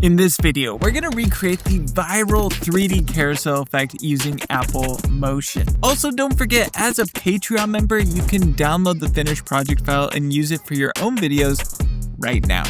In this video, we're going to recreate the viral 3D carousel effect using Apple Motion. Also, don't forget, as a Patreon member, you can download the finished project file and use it for your own videos right now.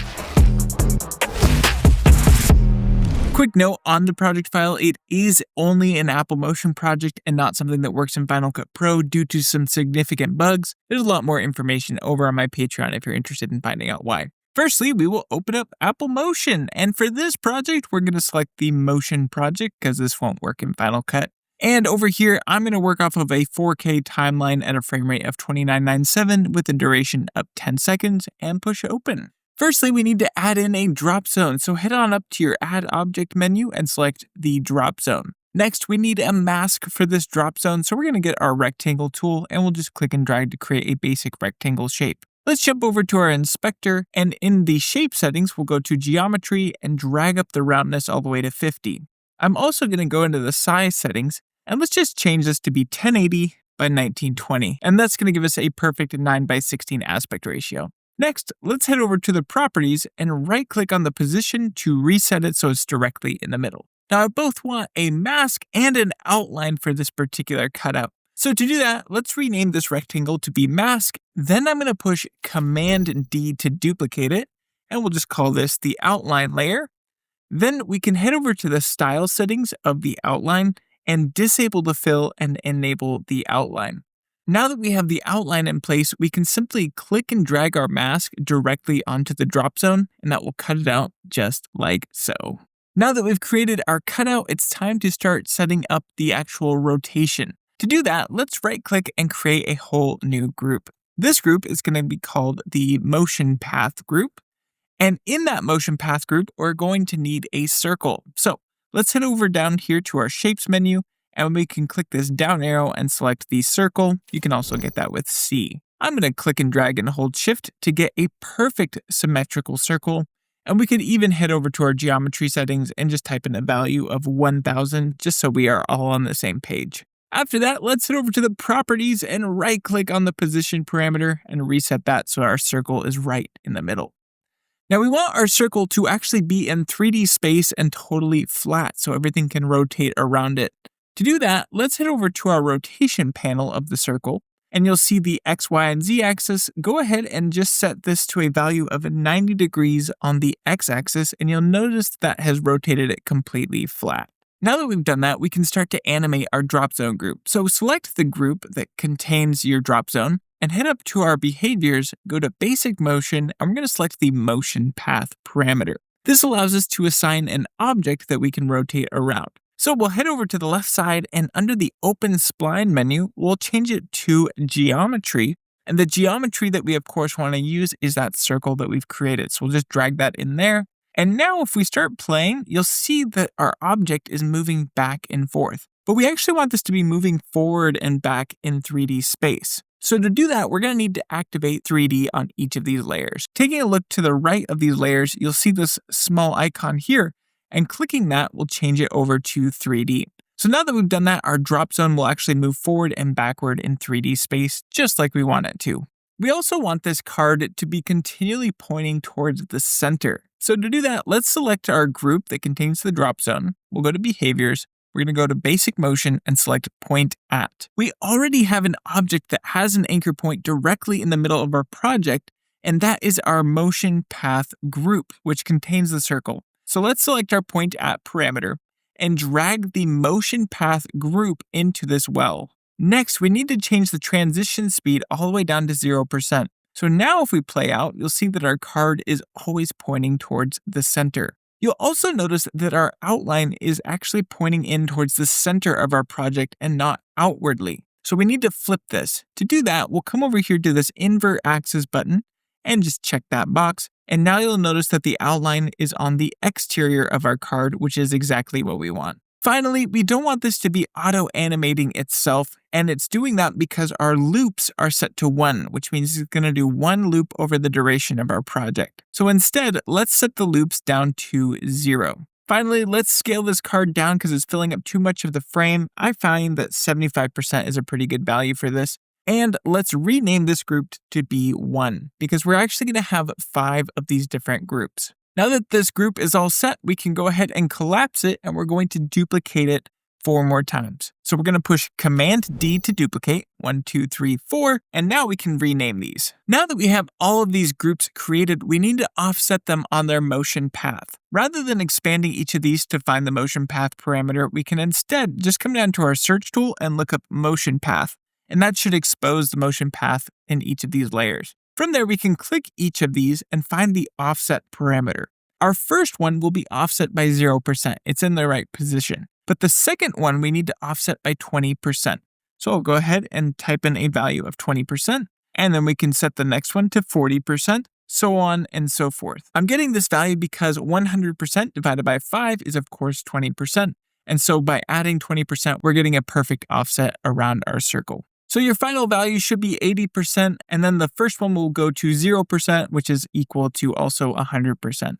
Quick note on the project file, it is only an Apple Motion project and not something that works in Final Cut Pro due to some significant bugs. There's a lot more information over on my Patreon if you're interested in finding out why. Firstly, we will open up Apple Motion, and for this project, we're going to select the Motion project because this won't work in Final Cut. And over here, I'm going to work off of a 4K timeline at a frame rate of 2997 with a duration of 10 seconds and push open. Firstly, we need to add in a drop zone, so head on up to your Add Object menu and select the drop zone. Next, we need a mask for this drop zone, so we're going to get our rectangle tool and we'll just click and drag to create a basic rectangle shape. Let's jump over to our inspector, and in the shape settings, we'll go to geometry and drag up the roundness all the way to 50. I'm also going to go into the size settings, and let's just change this to be 1080 by 1920, and that's going to give us a perfect 9:16 aspect ratio. Next, let's head over to the properties and right-click on the position to reset it so it's directly in the middle. Now, I both want a mask and an outline for this particular cutout. So to do that, let's rename this rectangle to be mask. Then I'm going to push Command D to duplicate it, and we'll just call this the outline layer. Then we can head over to the style settings of the outline and disable the fill and enable the outline. Now that we have the outline in place, we can simply click and drag our mask directly onto the drop zone, and that will cut it out just like so. Now that we've created our cutout, it's time to start setting up the actual rotation. To do that, let's right-click and create a whole new group. This group is going to be called the Motion Path group. And in that Motion Path group, we're going to need a circle. So let's head over down here to our Shapes menu, and we can click this down arrow and select the circle. You can also get that with C. I'm going to click and drag and hold Shift to get a perfect symmetrical circle. And we could even head over to our geometry settings and just type in a value of 1000 just so we are all on the same page. After that, let's head over to the properties and right-click on the position parameter and reset that so our circle is right in the middle. Now we want our circle to actually be in 3D space and totally flat so everything can rotate around it. To do that, let's head over to our rotation panel of the circle, and you'll see the X, Y, and Z axis. Go ahead and just set this to a value of 90 degrees on the X axis, and you'll notice that has rotated it completely flat. Now that we've done that, we can start to animate our drop zone group. So select the group that contains your drop zone and head up to our behaviors, go to basic motion, and we're going to select the motion path parameter. This allows us to assign an object that we can rotate around. So we'll head over to the left side, and under the open spline menu, we'll change it to geometry. And the geometry that we of course want to use is that circle that we've created. So we'll just drag that in there. And now if we start playing, you'll see that our object is moving back and forth. But we actually want this to be moving forward and back in 3D space. So to do that, we're going to need to activate 3D on each of these layers. Taking a look to the right of these layers, you'll see this small icon here, and clicking that will change it over to 3D. So now that we've done that, our drop zone will actually move forward and backward in 3D space, just like we want it to. We also want this card to be continually pointing towards the center. So to do that, let's select our group that contains the drop zone. We'll go to Behaviors. We're going to go to Basic Motion and select Point At. We already have an object that has an anchor point directly in the middle of our project, and that is our Motion Path group, which contains the circle. So let's select our Point At parameter and drag the Motion Path group into this well. Next, we need to change the transition speed all the way down to 0%. So now if we play out, you'll see that our card is always pointing towards the center. You'll also notice that our outline is actually pointing in towards the center of our project and not outwardly. So we need to flip this. To do that, we'll come over here to this Invert Axis button and just check that box. And now you'll notice that the outline is on the exterior of our card, which is exactly what we want. Finally, we don't want this to be auto-animating itself, and it's doing that because our loops are set to 1, which means it's going to do 1 loop over the duration of our project. So instead, let's set the loops down to 0. Finally, let's scale this card down because it's filling up too much of the frame. I find that 75% is a pretty good value for this. And let's rename this group to be 1 because we're actually going to have 5 of these different groups. Now that this group is all set, we can go ahead and collapse it, and we're going to duplicate it 4 more times. So we're going to push Command D to duplicate, 1, 2, 3, 4, and now we can rename these. Now that we have all of these groups created, we need to offset them on their motion path. Rather than expanding each of these to find the motion path parameter, we can instead just come down to our search tool and look up motion path, and that should expose the motion path in each of these layers. From there, we can click each of these and find the offset parameter. Our first one will be offset by 0%. It's in the right position. But the second one, we need to offset by 20%. So I'll go ahead and type in a value of 20%, and then we can set the next one to 40%, so on and so forth. I'm getting this value because 100% divided by 5 is, of course, 20%. And so by adding 20%, we're getting a perfect offset around our circle. So your final value should be 80%, and then the first one will go to 0%, which is equal to also 100%.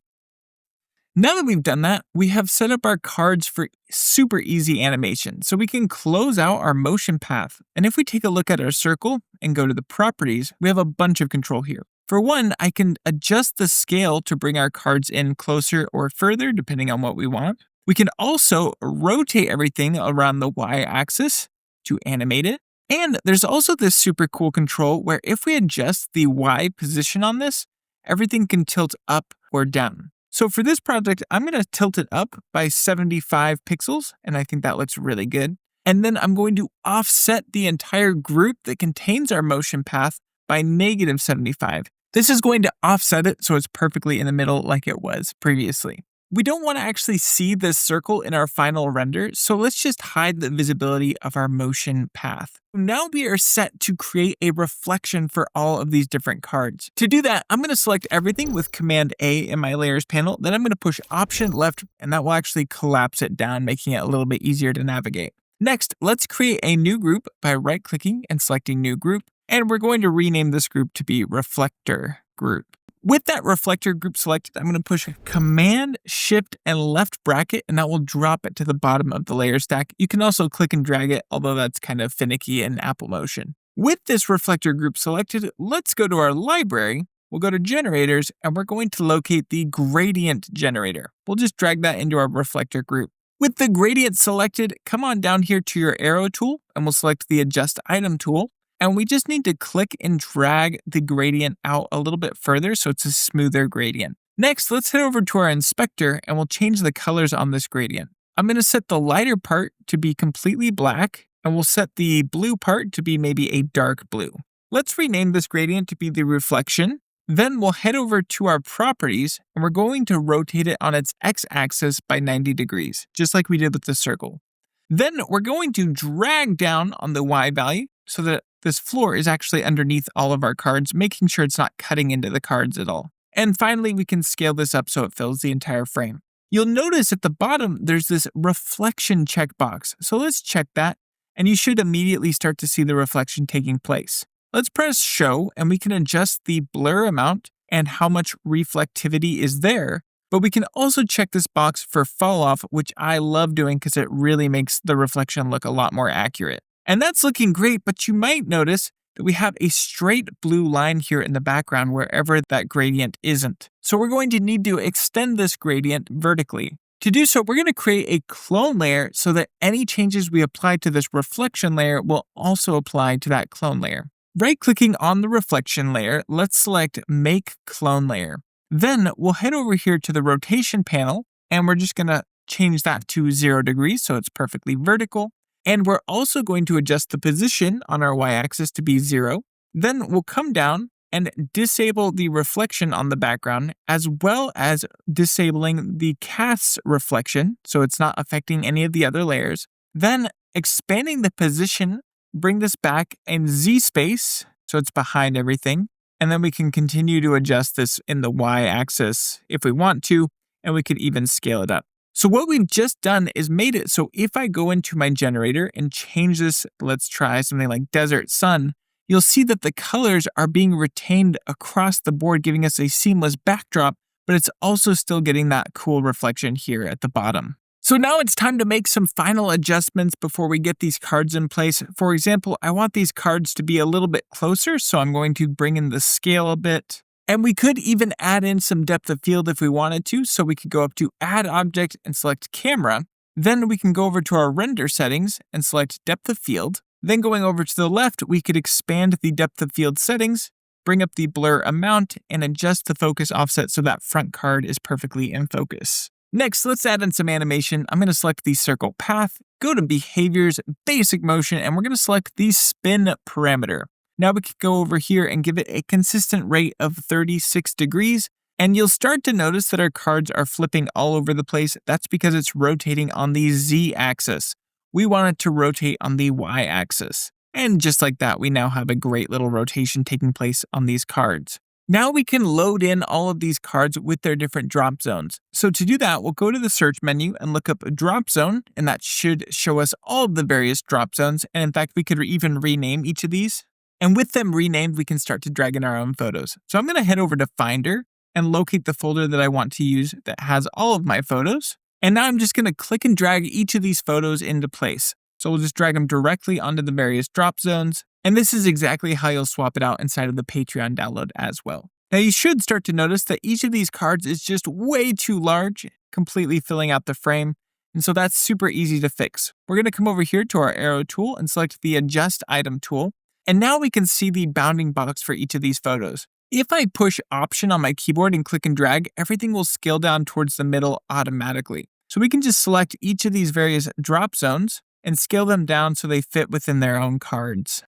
Now that we've done that, we have set up our cards for super easy animation. So we can close out our motion path. And if we take a look at our circle and go to the properties, we have a bunch of control here. For one, I can adjust the scale to bring our cards in closer or further, depending on what we want. We can also rotate everything around the y-axis to animate it. And there's also this super cool control where if we adjust the Y position on this, everything can tilt up or down. So for this project, I'm going to tilt it up by 75 pixels, and I think that looks really good. And then I'm going to offset the entire group that contains our motion path by -75. This is going to offset it so it's perfectly in the middle like it was previously. We don't want to actually see this circle in our final render, so let's just hide the visibility of our motion path. Now we are set to create a reflection for all of these different cards. To do that, I'm going to select everything with Command A in my layers panel, then I'm going to push Option left, and that will actually collapse it down, making it a little bit easier to navigate. Next, let's create a new group by right-clicking and selecting New Group, and we're going to rename this group to be Reflector Group. With that reflector group selected, I'm going to push Command, Shift, and left bracket, and that will drop it to the bottom of the layer stack. You can also click and drag it, although that's kind of finicky in Apple Motion. With this reflector group selected, let's go to our library. We'll go to Generators, and we're going to locate the Gradient Generator. We'll just drag that into our reflector group. With the gradient selected, come on down here to your arrow tool, and we'll select the Adjust Item tool. And we just need to click and drag the gradient out a little bit further so it's a smoother gradient. Next, let's head over to our inspector and we'll change the colors on this gradient. I'm going to set the lighter part to be completely black, and we'll set the blue part to be maybe a dark blue. Let's rename this gradient to be the reflection. Then we'll head over to our properties and we're going to rotate it on its x-axis by 90 degrees, just like we did with the circle. Then we're going to drag down on the y value so that this floor is actually underneath all of our cards, making sure it's not cutting into the cards at all. And finally, we can scale this up so it fills the entire frame. You'll notice at the bottom, there's this reflection checkbox. So let's check that, and you should immediately start to see the reflection taking place. Let's press Show, and we can adjust the blur amount and how much reflectivity is there. But we can also check this box for fall off, which I love doing because it really makes the reflection look a lot more accurate. And that's looking great, but you might notice that we have a straight blue line here in the background wherever that gradient isn't. So we're going to need to extend this gradient vertically. To do so, we're going to create a clone layer so that any changes we apply to this reflection layer will also apply to that clone layer. Right-clicking on the reflection layer, let's select Make Clone Layer. Then we'll head over here to the rotation panel, and we're just going to change that to 0 degrees so it's perfectly vertical. And we're also going to adjust the position on our y-axis to be 0. Then we'll come down and disable the reflection on the background, as well as disabling the cast reflection, so it's not affecting any of the other layers. Then expanding the position, bring this back in Z space, so it's behind everything. And then we can continue to adjust this in the y-axis if we want to, and we could even scale it up. So what we've just done is made it so if I go into my generator and change this, let's try something like Desert Sun, you'll see that the colors are being retained across the board, giving us a seamless backdrop, but it's also still getting that cool reflection here at the bottom. So now it's time to make some final adjustments before we get these cards in place. For example, I want these cards to be a little bit closer, so I'm going to bring in the scale a bit. And we could even add in some depth of field if we wanted to, so we could go up to Add Object and select Camera. Then we can go over to our render settings and select depth of field. Then going over to the left, we could expand the depth of field settings, bring up the blur amount, and adjust the focus offset so that front card is perfectly in focus. Next, let's add in some animation. I'm going to select the circle path, go to behaviors, basic motion, and we're going to select the spin parameter. Now we could go over here and give it a consistent rate of 36 degrees, and you'll start to notice that our cards are flipping all over the place. That's because it's rotating on the Z axis. We want it to rotate on the Y axis. And just like that, we now have a great little rotation taking place on these cards. Now we can load in all of these cards with their different drop zones. So to do that, we'll go to the search menu and look up drop zone, and that should show us all of the various drop zones. And in fact, we could even rename each of these. And with them renamed, we can start to drag in our own photos. So I'm going to head over to Finder and locate the folder that I want to use that has all of my photos. And now I'm just going to click and drag each of these photos into place. So we'll just drag them directly onto the various drop zones. And this is exactly how you'll swap it out inside of the Patreon download as well. Now you should start to notice that each of these cards is just way too large, completely filling out the frame. And so that's super easy to fix. We're going to come over here to our arrow tool and select the Adjust Item tool. And now we can see the bounding box for each of these photos. If I push Option on my keyboard and click and drag, everything will scale down towards the middle automatically. So we can just select each of these various drop zones and scale them down so they fit within their own cards.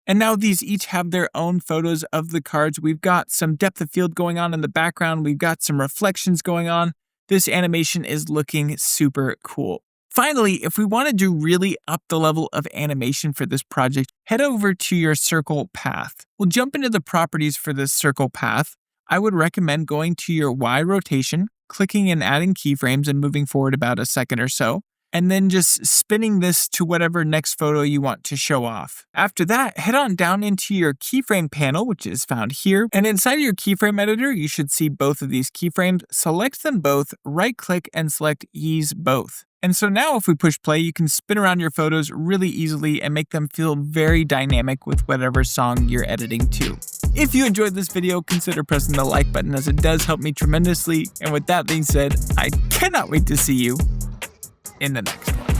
And now these each have their own photos of the cards. We've got some depth of field going on in the background. We've got some reflections going on. This animation is looking super cool. Finally, if we wanted to really up the level of animation for this project, head over to your circle path. We'll jump into the properties for this circle path. I would recommend going to your Y rotation, clicking and adding keyframes and moving forward about a second or so, and then just spinning this to whatever next photo you want to show off. After that, head on down into your keyframe panel, which is found here. And inside of your keyframe editor, you should see both of these keyframes. Select them both, right-click, and select Ease Both. And so now if we push play, you can spin around your photos really easily and make them feel very dynamic with whatever song you're editing to. If you enjoyed this video, consider pressing the like button as it does help me tremendously. And with that being said, I cannot wait to see you in the next one.